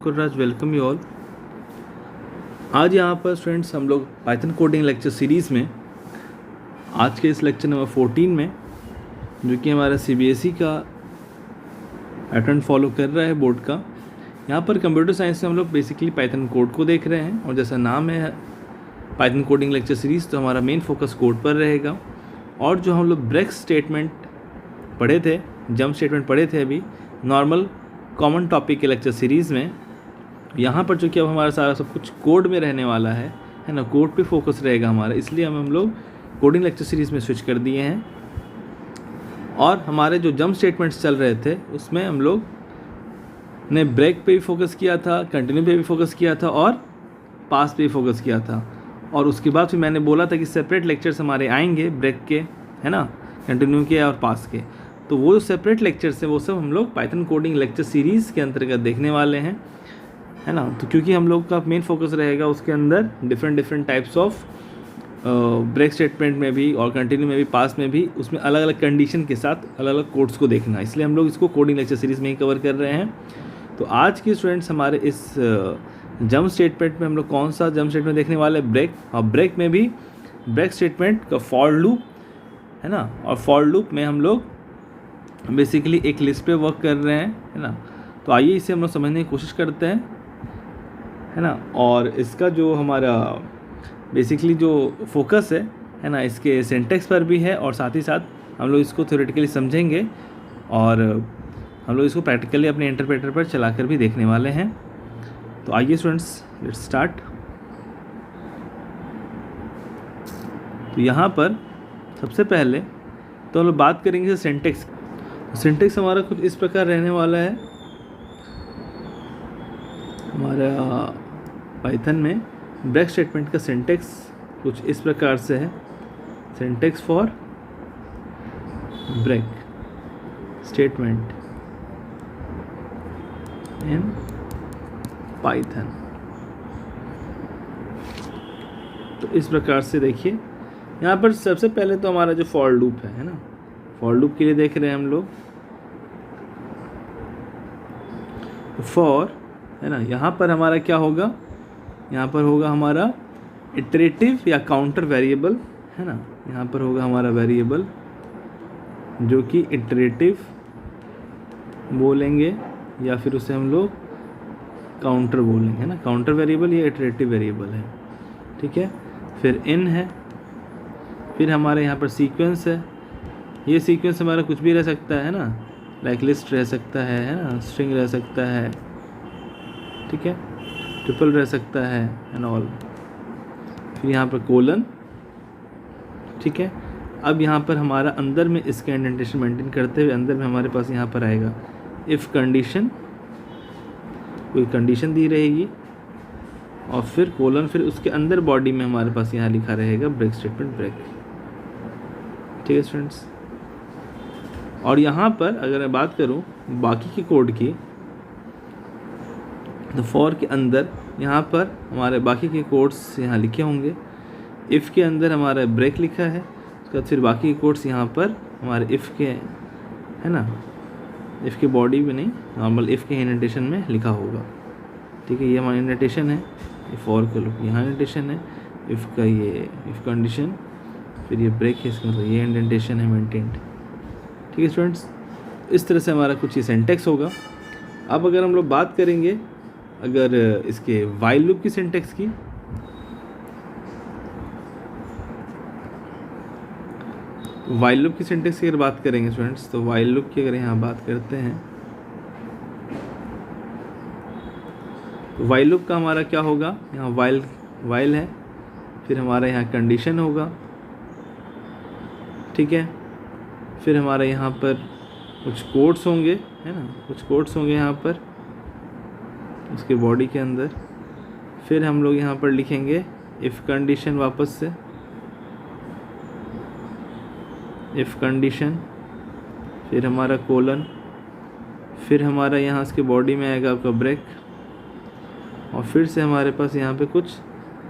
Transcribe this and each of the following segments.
Gururaj, welcome you all. आज यहाँ पर स्टूडेंट्स हम लोग पाइथन कोडिंग लेक्चर सीरीज़ में आज के इस लेक्चर नंबर 14 में, जो कि हमारा CBSE का पैटर्न फॉलो कर रहा है बोर्ड का, यहाँ पर कंप्यूटर साइंस में हम लोग बेसिकली पाइथन कोड को देख रहे हैं। और जैसा नाम है पाइथन कोडिंग लेक्चर सीरीज़, तो हमारा मेन फोकस कोड पर रहेगा। और जो हम लोग ब्रेक स्टेटमेंट पढ़े थे, जंप स्टेटमेंट पढ़े थे अभी नॉर्मल कॉमन टॉपिक के लेक्चर सीरीज़ में, यहाँ पर जो कि अब हमारा सारा सब कुछ कोड में रहने वाला है ना, कोड पे फोकस रहेगा हमारा। इसलिए हम लोग कोडिंग लेक्चर सीरीज़ में स्विच कर दिए हैं। और हमारे जो जंप स्टेटमेंट्स चल रहे थे उसमें हम लोग ने ब्रेक पे भी फोकस किया था, कंटिन्यू पे भी फोकस किया था और पास पे भी फोकस किया था। और उसके बाद फिर मैंने बोला था कि सेपरेट लेक्चर्स हमारे आएंगे ब्रेक के, है ना, कंटिन्यू के और पास के। तो वो जो सेपरेट लेक्चर्स हैं वो सब हम लोग पाइथन कोडिंग लेक्चर सीरीज़ के अंतर्गत देखने वाले हैं, है ना। तो क्योंकि हम लोग का मेन फोकस रहेगा उसके अंदर different types of break statement में भी और कंटिन्यू में भी, पास में भी, उसमें अलग अलग कंडीशन के साथ अलग अलग कोड्स को देखना। इसलिए हम लोग इसको कोडिंग लेक्चर सीरीज़ में ही कवर कर रहे हैं। तो आज के स्टूडेंट्स हमारे इस जंप स्टेटमेंट में हम लोग कौन सा जंप स्टेटमेंट देखने वाले हैं? ब्रेक। और ब्रेक में भी ब्रेक स्टेटमेंट का फॉर लूप, है ना। और फॉर लूप में हम लोग बेसिकली एक लिस्ट पे वर्क कर रहे हैं, है ना। तो आइए इसे हम लोग समझने की कोशिश करते हैं, है ना। और इसका जो हमारा बेसिकली जो फोकस है ना, इसके सिंटैक्स पर भी है और साथ ही साथ हम लोग इसको थ्योरेटिकली समझेंगे और हम लोग इसको प्रैक्टिकली अपने इंटरप्रेटर पर चलाकर भी देखने वाले हैं। तो आइए स्टूडेंट्स, लेट्स स्टार्ट। तो यहाँ पर सबसे पहले तो हम लोग बात करेंगे सिंटैक्स। सिंटैक्स हमारा कुछ इस प्रकार रहने वाला है। हमारा पाइथन में ब्रेक स्टेटमेंट का सिंटैक्स कुछ इस प्रकार से है। Syntax for break statement in Python. तो इस प्रकार से देखिए, यहाँ पर सबसे पहले तो हमारा जो फॉर लूप है ना, फॉर लूप के लिए देख रहे हैं हम लोग फॉर, है ना। यहाँ पर हमारा क्या होगा? यहाँ पर होगा हमारा इटरेटिव या काउंटर वेरिएबल, है ना। यहाँ पर होगा हमारा वेरिएबल जो कि इटरेटिव बोलेंगे या फिर उसे हम लोग काउंटर बोलेंगे, है ना। काउंटर वेरिएबल या इटरेटिव वेरिएबल है, ठीक है। फिर इन है, फिर हमारे यहाँ पर सीक्वेंस है। ये सीक्वेंस हमारा कुछ भी रह सकता है ना, लाइक लिस्ट रह सकता है ना, स्ट्रिंग रह सकता है, ठीक है, ट्रिपल रह सकता है एंड ऑल। फिर यहाँ पर कोलन, ठीक है। अब यहाँ पर हमारा अंदर में इसका इंडेंटेशन मेंटेन करते हुए अंदर में हमारे पास यहाँ पर आएगा इफ़ कंडीशन, कोई कंडीशन दी रहेगी और फिर कोलन, फिर उसके अंदर बॉडी में हमारे पास यहाँ लिखा रहेगा ब्रेक स्टेटमेंट ब्रेक, ठीक है स्टूडेंट्स। और यहाँ पर अगर मैं बात करूँ बाकी के कोड की, तो फॉर के अंदर यहाँ पर हमारे बाकी के कोड्स यहाँ लिखे होंगे। इफ़ के अंदर हमारा ब्रेक लिखा है, उसके बाद फिर बाकी के कोड्स यहाँ पर हमारे इफ़ के, है ना, इफ़ के बॉडी में नहीं, नॉर्मल इफ़ के इंडेंटेशन में लिखा होगा, ठीक है। ये हमारा इंडेंटेशन है, ये फॉर का लूप यहाँ इंडेंटेशन है, इफ़ का ये इफ़ कंडीशन, फिर ये ब्रेक है, इसका मतलब ये इंडेंटेशन है मेंटेन्ड, ठीक है स्टूडेंट्स। इस तरह से हमारा कुछ ये सिंटैक्स होगा। अब अगर हम लोग बात करेंगे अगर इसके वाइल लूप की सिंटैक्स की, वाइल लूप की सिंटैक्स की अगर बात करेंगे स्टूडेंट्स, तो वाइल लूप की अगर यहाँ बात करते हैं तो वाइल लूप का हमारा क्या होगा? यहाँ वाइल है, फिर हमारा यहाँ कंडीशन होगा, ठीक है। फिर हमारा यहाँ पर कुछ कोड्स होंगे, है ना, कुछ कोड्स होंगे यहाँ पर उसके बॉडी के अंदर। फिर हम लोग यहाँ पर लिखेंगे इफ़ कंडीशन, वापस से इफ़ कंडीशन, फिर हमारा कोलन, फिर हमारा यहाँ इसके बॉडी में आएगा आपका ब्रेक, और फिर से हमारे पास यहाँ पे कुछ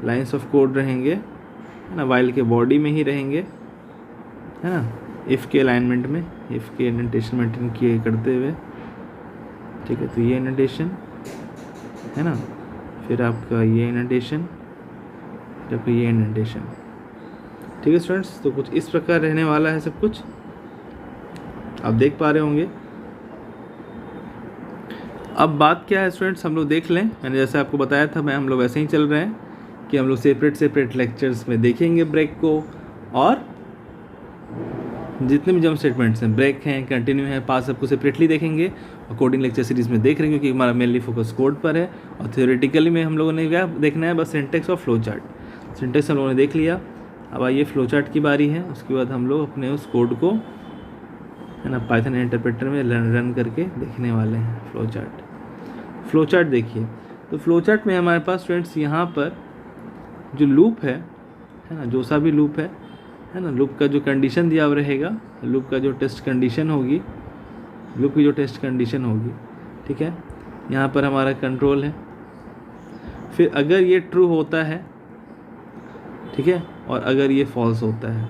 लाइंस ऑफ कोड रहेंगे, है ना, वाइल के बॉडी में ही रहेंगे, है ना, इफ़ के अलाइनमेंट में, इफ़ के इंडेंटेशन मेंटेन किए करते हुए, ठीक है। तो ये इंडेंटेशन है ना, फिर आपका ये इंडेंटेशन, फिर आपका ये इंडेंटेशन। ठीक है स्टूडेंट्स, तो कुछ इस प्रकार रहने वाला है सब कुछ, आप देख पा रहे होंगे। अब बात क्या है स्टूडेंट्स, हम लोग देख लें, मैंने जैसे आपको बताया था हम लोग ऐसे ही चल रहे हैं कि हम लोग सेपरेट लेक्चर्स में देखेंगे ब्रेक को, और जितने भी जंप स्टेटमेंट्स हैं, ब्रेक हैं, कंटिन्यू है, पास, सबको सेपरेटली देखेंगे और कोडिंग लेक्चर सीरीज़ में देख रहे हैं, क्योंकि हमारा मेनली फोकस कोड पर है। और थ्योरेटिकली में हम लोगों ने क्या देखना है, बस सिंटेक्स और फ्लो चार्ट। सिंटेक्स हम लोगों ने देख लिया, अब आइए फ्लो चार्ट की बारी है। उसके बाद हम लोग अपने उस कोड को, है ना, पाइथन इंटरप्रेटर में रन करके देखने वाले हैं फ्लो चार्ट। फ्लो चार्ट देखिए, तो फ्लो चार्ट में हमारे पास स्टूडेंट्स यहाँ पर जो लूप है ना, जो सा भी लूप है ना, लूप का जो कंडीशन दिया हुआ रहेगा, लूप का जो टेस्ट कंडीशन होगी, लूप की जो टेस्ट कंडीशन होगी, ठीक है, यहाँ पर हमारा कंट्रोल है। फिर अगर ये ट्रू होता है, ठीक है, और अगर ये फॉल्स होता है,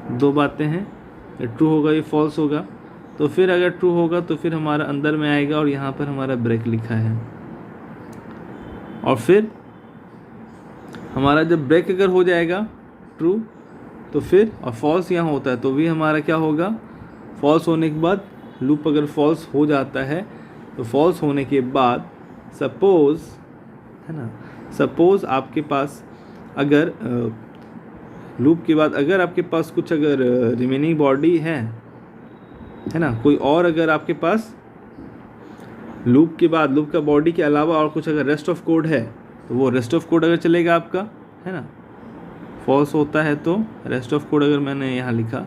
दो बातें हैं, ये ट्रू होगा, ये फॉल्स होगा। तो फिर अगर ट्रू होगा तो फिर हमारा अंदर में आएगा और यहाँ पर हमारा ब्रेक लिखा है। और फिर हमारा जब ब्रेक अगर हो जाएगा ट्रू, तो फिर और फॉल्स यहाँ होता है तो भी हमारा क्या होगा, फॉल्स होने के बाद, लूप अगर फॉल्स हो जाता है तो फॉल्स होने के बाद सपोज़, है ना, सपोज़ आपके पास अगर लूप के बाद अगर आपके पास कुछ अगर रिमेनिंग बॉडी है ना, कोई और अगर आपके पास लूप के बाद, लूप का बॉडी के अलावा और कुछ अगर रेस्ट ऑफ कोड है, तो वो रेस्ट ऑफ कोड अगर चलेगा आपका, है ना, फॉल्स होता है तो रेस्ट ऑफ कोड अगर मैंने यहाँ लिखा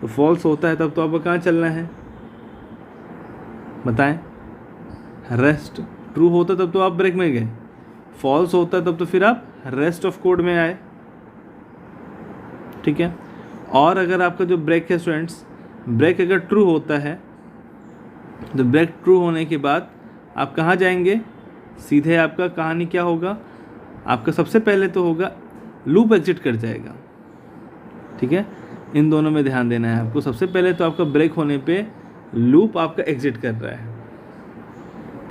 तो फॉल्स होता है, तब तो आपको कहाँ चलना है बताएं, रेस्ट। ट्रू होता तब तो आप ब्रेक में गए, फॉल्स होता तब तो फिर आप रेस्ट ऑफ कोड में आए, ठीक है। और अगर आपका जो ब्रेक है स्टूडेंट्स, ब्रेक अगर ट्रू होता है तो ब्रेक ट्रू होने के बाद आप कहाँ जाएंगे, सीधे आपका कहानी क्या होगा, आपका सबसे पहले तो होगा लूप एग्जिट कर जाएगा, ठीक है। इन दोनों में ध्यान देना है आपको। सबसे पहले तो आपका ब्रेक होने पे लूप आपका एग्जिट कर रहा है,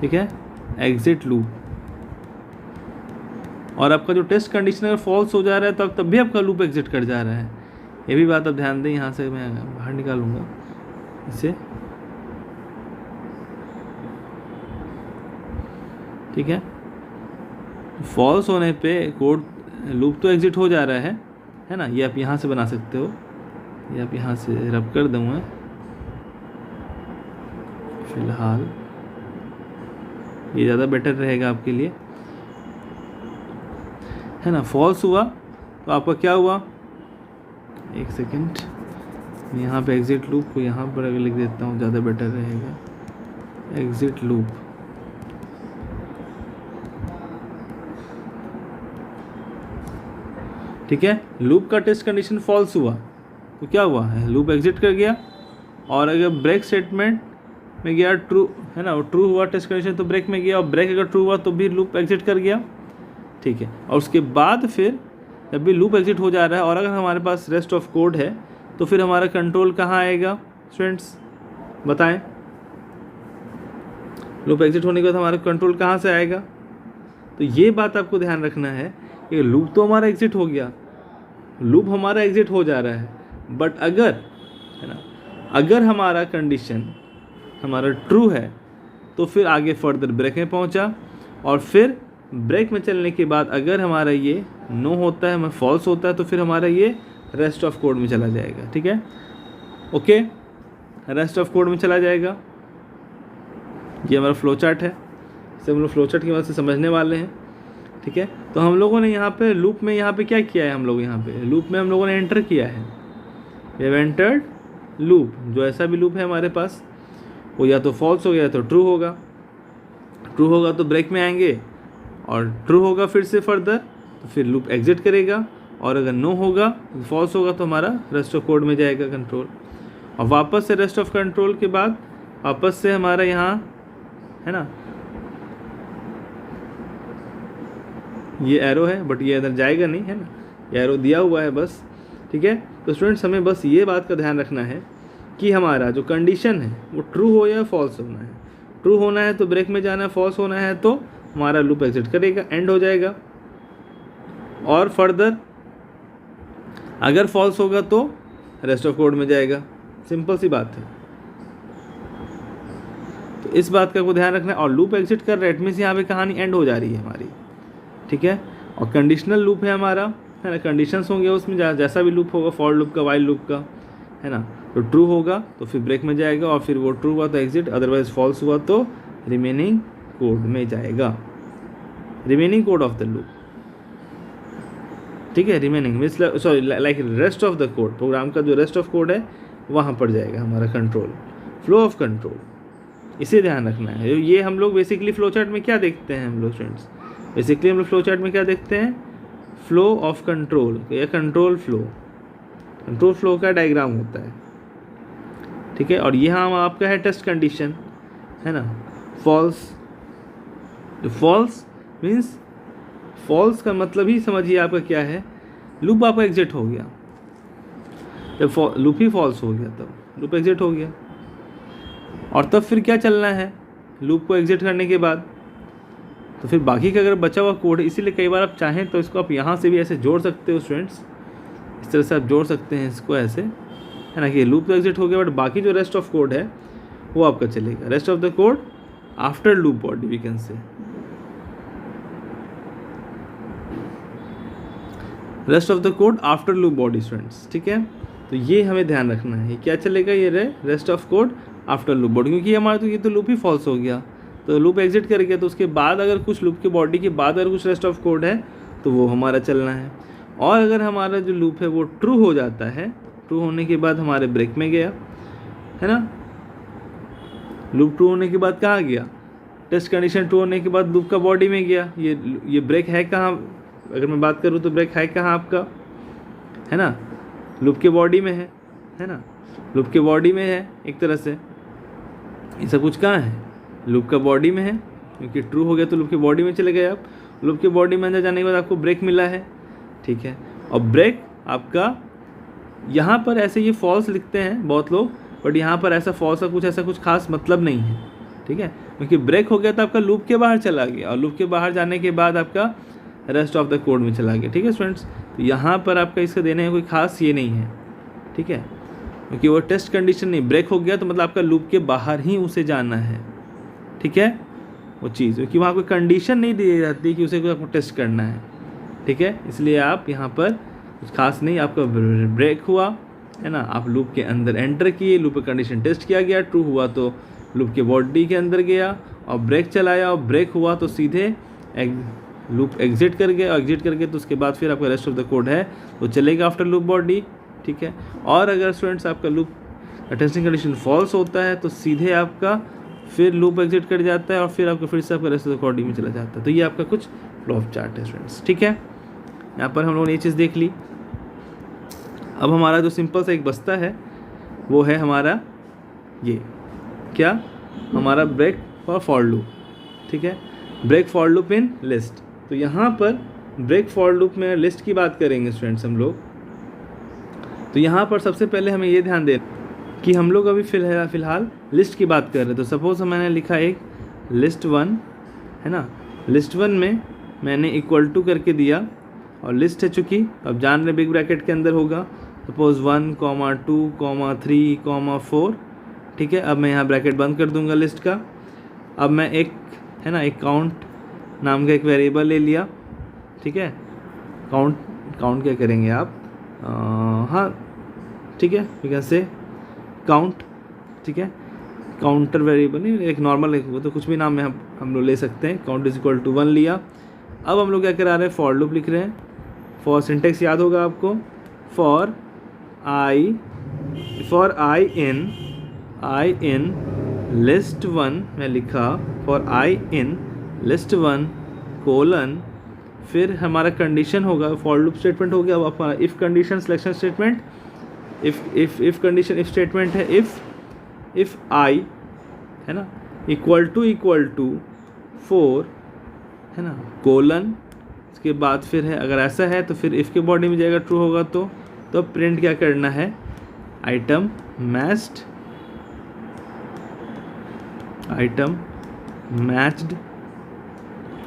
ठीक है, एग्जिट लूप। और आपका जो टेस्ट कंडीशन अगर फॉल्स हो जा रहा है तो तब भी आपका लूप एग्जिट कर जा रहा है, ये भी बात आप ध्यान दें। यहाँ से मैं बाहर निकालूंगा इसे, ठीक है। फॉल्स होने पे कोड लूप तो एग्जिट हो जा रहा है ना। ये आप यहाँ से बना सकते हो, ये आप यहाँ से रब कर दूँगा फिलहाल, ये ज़्यादा बेटर रहेगा आपके लिए, है ना। फॉल्स हुआ तो आपका क्या हुआ, एक सेकेंड, यहाँ पे एग्जिट लूप को यहाँ पर अगर लिख देता हूँ ज़्यादा बेटर रहेगा, एग्जिट लूप, ठीक है। लूप का टेस्ट कंडीशन फॉल्स हुआ तो क्या हुआ है, लूप एग्जिट कर गया। और अगर ब्रेक स्टेटमेंट में गया ट्रू, है ना, ट्रू हुआ टेस्ट कंडीशन तो ब्रेक में गया, और ब्रेक अगर ट्रू हुआ तो भी लूप एग्जिट कर गया, ठीक है। और उसके बाद फिर जब भी लूप एग्जिट हो जा रहा है और अगर हमारे पास रेस्ट ऑफ कोड है तो फिर हमारा कंट्रोल कहाँ आएगा स्टूडेंट्स बताएं। लूप एग्जिट होने के बाद हमारा कंट्रोल कहाँ से आएगा, तो ये बात आपको ध्यान रखना है कि लूप तो हमारा एग्जिट हो गया, लूप हमारा एग्जिट हो जा रहा है, बट अगर, है ना, अगर हमारा कंडीशन हमारा ट्रू है तो फिर आगे फर्दर ब्रेक में पहुंचा, और फिर ब्रेक में चलने के बाद अगर हमारा ये नो होता है, हमें फॉल्स होता है, तो फिर हमारा ये रेस्ट ऑफ कोड में चला जाएगा, ठीक है, ओके, रेस्ट ऑफ कोड में चला जाएगा। ये हमारा फ्लो चार्ट है, इसे हम लोग फ्लो चार्ट की मदद से समझने वाले हैं, ठीक है। तो हम लोगों ने यहाँ पे लूप में यहाँ पे क्या किया है, हम लोग यहाँ पे लूप में हम लोगों ने एंटर किया है, वी हैव एंटर्ड लूप। जो ऐसा भी लूप है हमारे पास वो या तो फॉल्स हो गया या तो ट्रू होगा, ट्रू होगा तो ब्रेक में आएंगे, और ट्रू होगा फिर से फर्दर तो फिर लूप एग्जिट करेगा, और अगर नो होगा फॉल्स होगा तो हमारा रेस्ट ऑफ कोड में जाएगा कंट्रोल, और वापस से रेस्ट ऑफ कंट्रोल के बाद वापस से हमारा यहाँ, है ना, ये एरो है बट ये इधर जाएगा नहीं, है ना, ये एरो दिया हुआ है बस, ठीक है। तो स्टूडेंट्स हमें बस ये बात का ध्यान रखना है कि हमारा जो कंडीशन है वो ट्रू हो या फॉल्स होना है। ट्रू होना है तो ब्रेक में जाना है, फॉल्स होना है तो हमारा लूप एग्जिट करेगा, एंड हो जाएगा। और फर्दर अगर फॉल्स होगा तो रेस्ट ऑफ कोड में जाएगा। सिंपल सी बात है। तो इस बात का को ध्यान रखना है। और लूप एग्जिट कर रहा है, इट मीन्स यहाँ पे कहानी एंड हो जा रही है हमारी, ठीक है। और कंडीशनल लूप है हमारा, है ना, कंडीशंस होंगे उसमें, जैसा भी लूप होगा, फॉर लूप का, वाइल लूप का, है ना। तो ट्रू होगा तो फिर ब्रेक में जाएगा, और फिर वो ट्रू हुआ तो एग्जिट, अदरवाइज फॉल्स हुआ तो रिमेनिंग कोड में जाएगा, remaining code of the loop, ठीक है। Remaining means sorry like rest of the code, program का जो रेस्ट ऑफ कोड है वहाँ पर जाएगा हमारा कंट्रोल, फ्लो ऑफ कंट्रोल। इसे ध्यान रखना है। ये हम लोग बेसिकली फ्लो चार्ट में क्या देखते हैं हम लोग स्टूडेंट्स, बेसिकली हम लोग फ्लो चार्ट में क्या देखते हैं, फ्लो ऑफ कंट्रोल या कंट्रोल फ्लो, कंट्रोल फ्लो का डायग्राम होता है, ठीक है। और यहाँ आपका है टेस्ट कंडीशन, है ना, फॉल्स। फॉल्स मीन्स, फॉल्स का मतलब ही समझिए आपका क्या है, लूप आपका एग्जिट हो गया, जब लूप ही फॉल्स हो गया तब लूप एग्जिट हो गया। और तब फिर क्या चलना है लूप को एग्जिट करने के बाद, तो फिर बाकी का अगर बचा हुआ कोड है, इसीलिए कई बार आप चाहें तो इसको आप यहाँ से भी ऐसे जोड़ सकते हो स्टूडेंट्स, इस तरह से आप जोड़ सकते हैं इसको ऐसे, है ना, कि लूप तो एग्जिट हो गया बट बाकी जो रेस्ट ऑफ कोड है वो आपका चलेगा। Rest of the code after loop body we can say, rest of the code after loop body students, ठीक है। तो ये हमें ध्यान रखना है, क्या चलेगा, ये rest of code after loop body, क्योंकि हमारा तो ये तो लूप ही फॉल्स हो गया, तो लूप एग्जिट कर गया, तो उसके बाद अगर कुछ लूप के बॉडी के बाद अगर कुछ रेस्ट ऑफ कोड है तो वो हमारा चलना है। और अगर हमारा जो लूप है वो ट्रू हो जाता है, ट्रू होने के बाद हमारे ब्रेक में गया, है ना, लूप ट्रू होने के बाद कहाँ गया, टेस्ट कंडीशन ट्रू होने के बाद लूप का बॉडी में गया। ये ब्रेक है कहाँ, अगर मैं बात करूँ तो ब्रेक है कहाँ आपका, है ना, लूप के बॉडी में है ना, लूप के बॉडी में है एक तरह से। ये सब कुछ कहाँ है, लूप का बॉडी में है, क्योंकि ट्रू हो गया तो लूप के बॉडी में चले गए आप। लूप के बॉडी में अंदर जाने के बाद आपको ब्रेक मिला है, ठीक है। और ब्रेक आपका यहाँ पर ऐसे ये फॉल्स लिखते हैं बहुत लोग, बट यहाँ पर ऐसा फॉल्स का ऐसा कुछ खास मतलब नहीं है, ठीक है, क्योंकि ब्रेक हो गया तो आपका लूप के बाहर चला गया, और लूप के बाहर जाने के बाद आपका रेस्ट ऑफ द कोड में चला गया, ठीक है स्टूडेंट्स। तो यहाँ पर आपका इसका देने में कोई खास ये नहीं है, ठीक है, क्योंकि वो टेस्ट कंडीशन नहीं, ब्रेक हो गया तो मतलब आपका लूप के बाहर ही उसे जाना है, ठीक है, वो चीज़, क्योंकि वहाँ कोई कंडीशन नहीं दी जाती कि उसे आपको टेस्ट करना है, ठीक है। इसलिए आप यहाँ पर कुछ खास नहीं, आपका ब्रेक हुआ, है ना, आप लूप के अंदर एंटर किए, लूप का कंडीशन टेस्ट किया गया, ट्रू हुआ तो लूप के बॉडी के अंदर गया और ब्रेक चलाया, और ब्रेक हुआ तो सीधे लूप एग्जिट कर गया, और एग्जिट करके तो उसके बाद फिर आपका रेस्ट ऑफ द कोड है वो चलेगा आफ्टर लूप बॉडी, ठीक है। और अगर स्टूडेंट्स आपका लूप टेस्टिंग कंडीशन फॉल्स होता है तो सीधे आपका फिर लूप एग्जिट कर जाता है, और फिर आपका फिर से आपका रेस्ट ऑफ द कोड में चला जाता है। तो ये आपका कुछ फ्लो ऑफ चार्ट है स्टूडेंट्स, ठीक है। यहाँ पर हम लोगों ने ये चीज़ देख ली। अब हमारा जो सिंपल सा एक बस्ता है वो है हमारा ये क्या, हमारा ब्रेक फॉर लूप, ठीक है, break for loop in list. तो यहाँ पर ब्रेक फॉर लूप में लिस्ट की बात करेंगे स्टूडेंट्स हम लोग। तो यहाँ पर सबसे पहले हमें ये ध्यान देना कि हम लोग अभी फ़िलहाल लिस्ट की बात कर रहे हैं। तो सपोज़ मैंने लिखा एक लिस्ट 1, है ना, लिस्ट 1 में मैंने इक्वल टू करके दिया, और लिस्ट है चूँकि अब जान रहे बिग ब्रैकेट के अंदर होगा, सपोज़ 1, 2, 3, 4, ठीक है। अब मैं यहाँ ब्रैकेट बंद कर दूँगा लिस्ट का। अब मैं एक, है ना, एक काउंट नाम का एक वेरिएबल ले लिया, ठीक है। काउंट क्या करेंगे आप, हाँ ठीक है, वी कैन से काउंट, ठीक है, काउंटर वेरिएबल नहीं, एक नॉर्मल है वो, तो कुछ भी नाम में हम लोग ले सकते हैं। काउंट इज इक्वल टू 1 लिया। अब हम लोग क्या करा रहे हैं, फॉर लूप लिख रहे हैं। फॉर सिंटेक्स याद होगा आपको, फॉर आई इन लिस्ट 1 में लिखा, for I in list 1 colon, फिर हमारा कंडीशन होगा, फॉर लूप स्टेटमेंट हो गया। अब हमारा if condition selection statement, if condition if statement है, इफ़ आई, है ना, इक्वल टू 4, है ना, कोलन, इसके बाद फिर है, अगर ऐसा है तो फिर इफ़ के बॉडी में जाएगा, ट्रू होगा तो प्रिंट क्या करना है, आइटम मैच्ड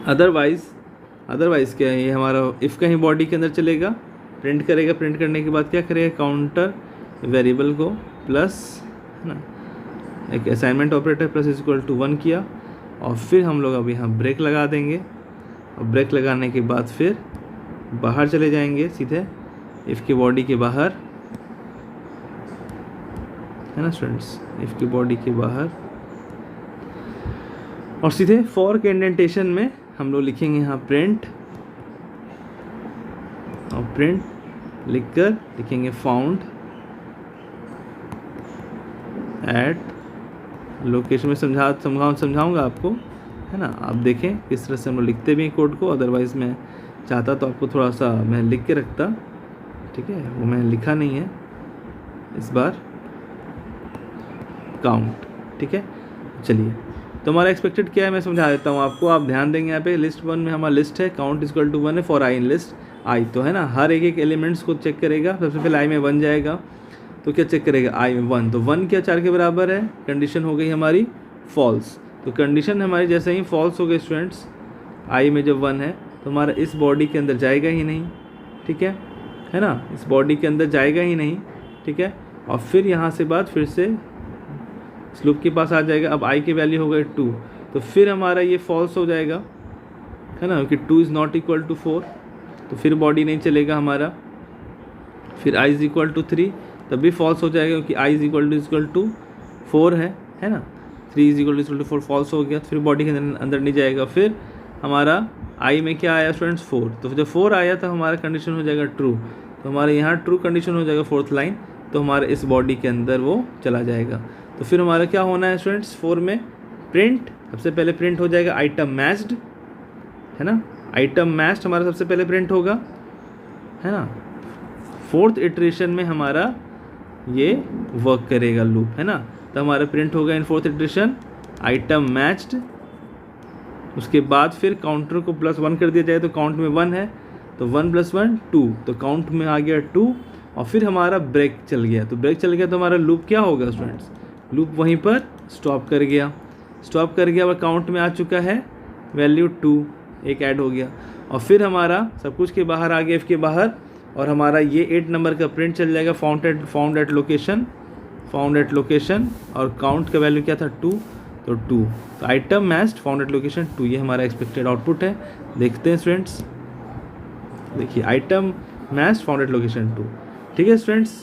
अदरवाइज़ क्या है, ये हमारा इफ़ कहीं बॉडी के अंदर चलेगा, प्रिंट करेगा, प्रिंट करने के बाद क्या करेगा, काउंटर वेरिएबल को प्लस, है ना, एक assignment operator plus is equal to 1 किया, और फिर हम लोग अब यहाँ ब्रेक लगा देंगे, और ब्रेक लगाने के बाद फिर बाहर चले जाएंगे सीधे इफ़ की बॉडी के बाहर, है ना स्टूडेंट्स, इफ़ की बॉडी के बाहर, और सीधे फॉर के इंडेंटेशन में हम लोग लिखेंगे यहाँ प्रिंट, और प्रिंट लिखकर लिखेंगे फाउंड एट लोकेशन में समझाऊंगा आपको, है ना। आप देखें किस तरह से हम लोग लिखते भी हैं कोड को, अदरवाइज़ मैं चाहता तो आपको थोड़ा सा मैं लिख के रखता, ठीक है, वो मैंने लिखा नहीं है इस बार, काउंट, ठीक है। चलिए, तो हमारा एक्सपेक्टेड क्या है मैं समझा देता हूँ आपको, आप ध्यान देंगे यहाँ पे लिस्ट 1 में हमारा लिस्ट है काउंट इक्वल टू 1 है फॉर आई इन लिस्ट आई, तो है ना, हर एक एलिमेंट्स को चेक करेगा, सबसे पहले आई में 1 जाएगा, तो क्या चेक करेगा, आई में 1, तो 1 क्या 4 के बराबर है, कंडीशन हो गई हमारी फॉल्स, तो कंडीशन हमारी जैसे ही फॉल्स हो गई स्टूडेंट्स, आई में जब 1 है तो हमारा इस बॉडी के अंदर जाएगा ही नहीं, ठीक है ना, इस बॉडी के अंदर जाएगा ही नहीं, ठीक है, और फिर यहाँ से बाद फिर से इस लूप के पास आ जाएगा, अब आई की वैल्यू हो गई 2, तो फिर हमारा ये फॉल्स हो जाएगा, है ना, क्योंकि 2 इज़ नॉट इक्वल टू 4, तो फिर बॉडी नहीं चलेगा हमारा, फिर आई इज़ इक्वल टू 3, तब भी फॉल्स हो जाएगा क्योंकि आई इज़ इक्वल टू 4 है ना, 3 इज़ इक्वल टू 4 फॉल्स हो गया, तो फिर बॉडी के अंदर नहीं जाएगा, फिर हमारा आई में क्या आया स्टूडेंट्स 4, तो जब 4 आया तो हमारा कंडीशन हो जाएगा ट्रू, तो हमारे यहाँ ट्रू कंडीशन हो जाएगा 4th लाइन, तो हमारे इस बॉडी के अंदर वो चला जाएगा, तो फिर हमारा क्या होना है स्टूडेंट्स 4 में प्रिंट, सबसे पहले प्रिंट हो जाएगा आइटम मैच्ड, है ना, आइटम मैच्ड हमारा सबसे पहले प्रिंट होगा, है ना, 4th इटरेशन में हमारा ये वर्क करेगा लूप, है ना, तो हमारा प्रिंट होगा इन 4th इटरेशन आइटम मैच्ड, उसके बाद फिर काउंटर को +1 कर दिया जाए, तो काउंट में 1 है, तो 1 + 1 2, तो काउंट में आ गया 2, और फिर हमारा ब्रेक चल गया, तो ब्रेक चल गया तो हमारा लूप क्या होगा स्टूडेंट्स, लूप वहीं पर स्टॉप कर गया, और काउंट में आ चुका है वैल्यू 2, एक ऐड हो गया, और फिर हमारा सब कुछ के बाहर आ गया इफ़ के बाहर, और हमारा ये 8 नंबर का प्रिंट चल जाएगा फाउंड एट लोकेशन, और काउंट का वैल्यू क्या था 2, तो 2, तो item matched found at location 2, ये हमारा एक्सपेक्टेड आउटपुट है। देखते हैं स्टूडेंट्स, देखिए item matched found at location 2, ठीक है स्टूडेंट्स,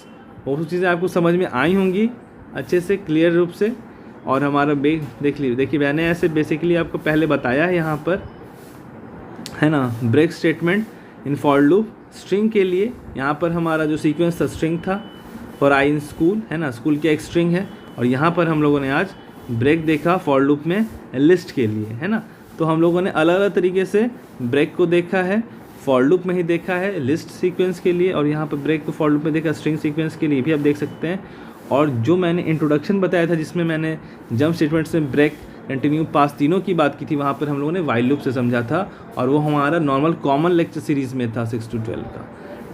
वो चीज़ें आपको समझ में आई होंगी अच्छे से क्लियर रूप से, और हमारा देख लीजिए, देखिए मैंने ऐसे बेसिकली आपको पहले बताया है यहाँ पर, है ना, break statement in for loop string के लिए, यहाँ पर हमारा जो सीक्वेंस था स्ट्रिंग था फॉर आई इन स्कूल, है ना, स्कूल की एक स्ट्रिंग है, और यहाँ पर हम लोगों ने आज ब्रेक देखा फॉर लूप में लिस्ट के लिए, है ना, तो हम लोगों ने अलग अलग तरीके से ब्रेक को देखा है, फॉर लूप में ही देखा है लिस्ट सीक्वेंस के लिए, और यहाँ पर ब्रेक को फॉर लूप में देखा स्ट्रिंग सीक्वेंस के लिए भी आप देख सकते हैं, और जो मैंने इंट्रोडक्शन बताया था जिसमें मैंने जंप स्टेटमेंट्स में ब्रेक कंटिन्यू पास तीनों की बात की थी, वहाँ पर हम लोगों ने वाइल लूप से समझा था, और वो हमारा नॉर्मल कॉमन लेक्चर सीरीज़ में था 6 to 12 का,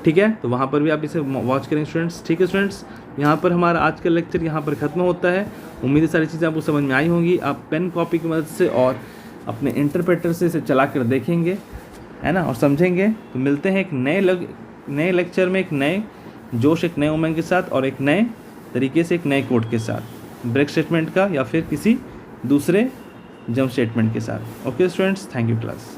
ठीक है, तो वहाँ पर भी आप इसे वॉच करें स्टूडेंट्स, ठीक है स्टूडेंट्स, यहाँ पर हमारा आज का लेक्चर यहाँ पर ख़त्म होता है। उम्मीद है सारी चीज़ें आपको समझ में आई होंगी, आप पेन कॉपी की मदद से और अपने इंटरप्रेटर से इसे चला कर देखेंगे, है ना, और समझेंगे। तो मिलते हैं एक नए लेक्चर में, एक नए जोश, एक नए उमंग के साथ, और एक नए तरीके से एक नए कोड के साथ, ब्रेक स्टेटमेंट का या फिर किसी दूसरे जंप स्टेटमेंट के साथ। Okay students, thank you class.